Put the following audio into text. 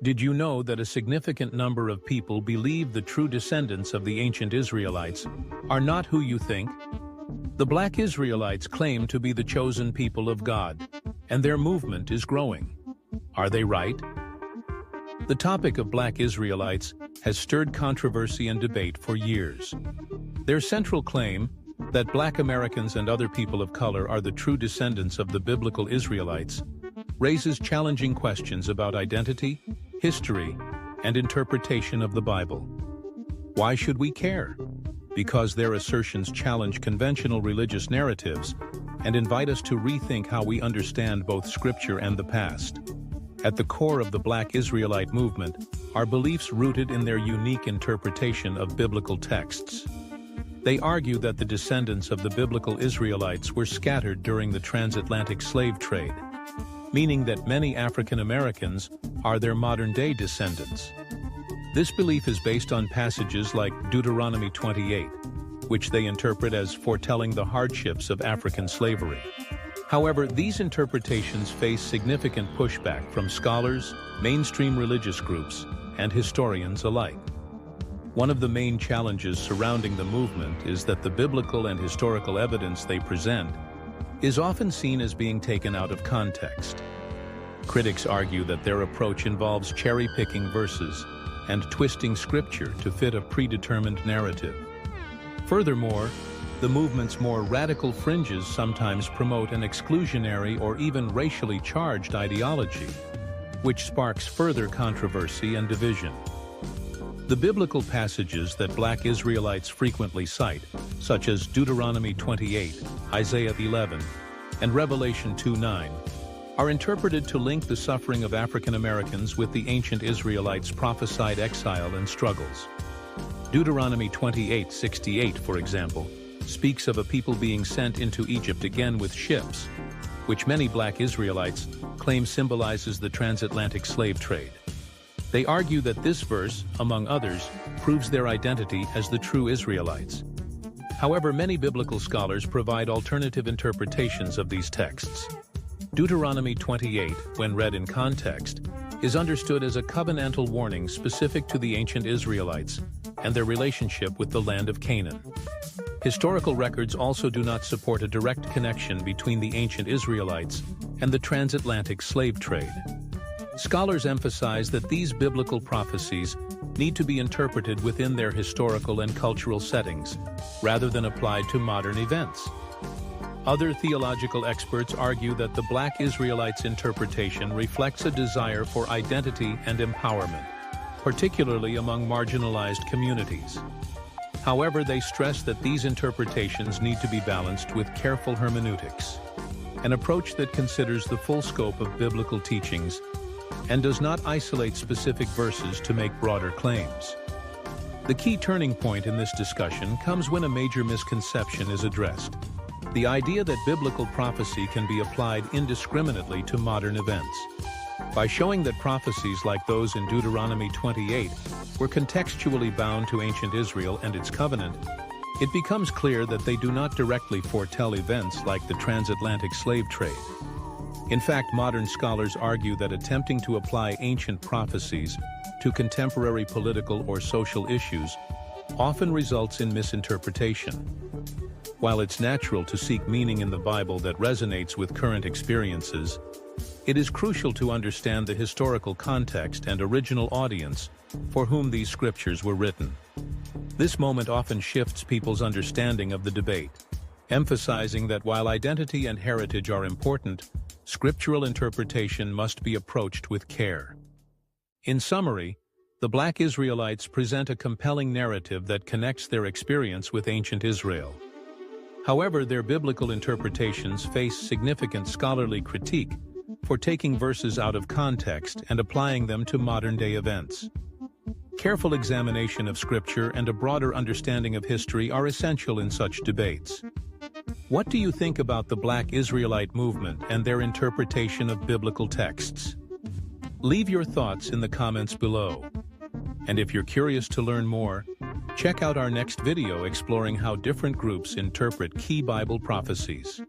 Did you know that a significant number of people believe the true descendants of the ancient Israelites are not who you think? The Black Israelites claim to be the chosen people of God, and their movement is growing. Are they right? The topic of Black Israelites has stirred controversy and debate for years. Their central claim, that Black Americans and other people of color are the true descendants of the biblical Israelites, raises challenging questions about identity, history, and interpretation of the Bible. Why should we care? Because their assertions challenge conventional religious narratives and invite us to rethink how we understand both Scripture and the past. At the core of the Black Israelite movement are beliefs rooted in their unique interpretation of biblical texts. They argue that the descendants of the biblical Israelites were scattered during the transatlantic slave trade, meaning that many African Americans are their modern-day descendants. This belief is based on passages like Deuteronomy 28, which they interpret as foretelling the hardships of African slavery. However, these interpretations face significant pushback from scholars, mainstream religious groups, and historians alike. One of the main challenges surrounding the movement is that the biblical and historical evidence they present is often seen as being taken out of context. Critics argue that their approach involves cherry-picking verses and twisting Scripture to fit a predetermined narrative. Furthermore, the movement's more radical fringes sometimes promote an exclusionary or even racially charged ideology, which sparks further controversy and division. The biblical passages that Black Israelites frequently cite, such as Deuteronomy 28, Isaiah 11, and Revelation 2:9, are interpreted to link the suffering of African Americans with the ancient Israelites' prophesied exile and struggles. Deuteronomy 28:68, for example, speaks of a people being sent into Egypt again with ships, which many Black Israelites claim symbolizes the transatlantic slave trade. They argue that this verse, among others, proves their identity as the true Israelites. However, many biblical scholars provide alternative interpretations of these texts. Deuteronomy 28, when read in context, is understood as a covenantal warning specific to the ancient Israelites and their relationship with the land of Canaan. Historical records also do not support a direct connection between the ancient Israelites and the transatlantic slave trade. Scholars emphasize that these biblical prophecies need to be interpreted within their historical and cultural settings, rather than applied to modern events. Other theological experts argue that the Black Israelites' interpretation reflects a desire for identity and empowerment, particularly among marginalized communities. However, they stress that these interpretations need to be balanced with careful hermeneutics, an approach that considers the full scope of biblical teachings and does not isolate specific verses to make broader claims. The key turning point in this discussion comes when a major misconception is addressed: the idea that biblical prophecy can be applied indiscriminately to modern events. By showing that prophecies like those in Deuteronomy 28 were contextually bound to ancient Israel and its covenant, it becomes clear that they do not directly foretell events like the transatlantic slave trade. In fact, modern scholars argue that attempting to apply ancient prophecies to contemporary political or social issues often results in misinterpretation. While it's natural to seek meaning in the Bible that resonates with current experiences, it is crucial to understand the historical context and original audience for whom these scriptures were written. This moment often shifts people's understanding of the debate, emphasizing that while identity and heritage are important, scriptural interpretation must be approached with care. In summary, the Black Israelites present a compelling narrative that connects their experience with ancient Israel. However, their biblical interpretations face significant scholarly critique for taking verses out of context and applying them to modern-day events. Careful examination of Scripture and a broader understanding of history are essential in such debates. What do you think about the Black Israelite movement and their interpretation of biblical texts? Leave your thoughts in the comments below. And if you're curious to learn more, check out our next video exploring how different groups interpret key Bible prophecies.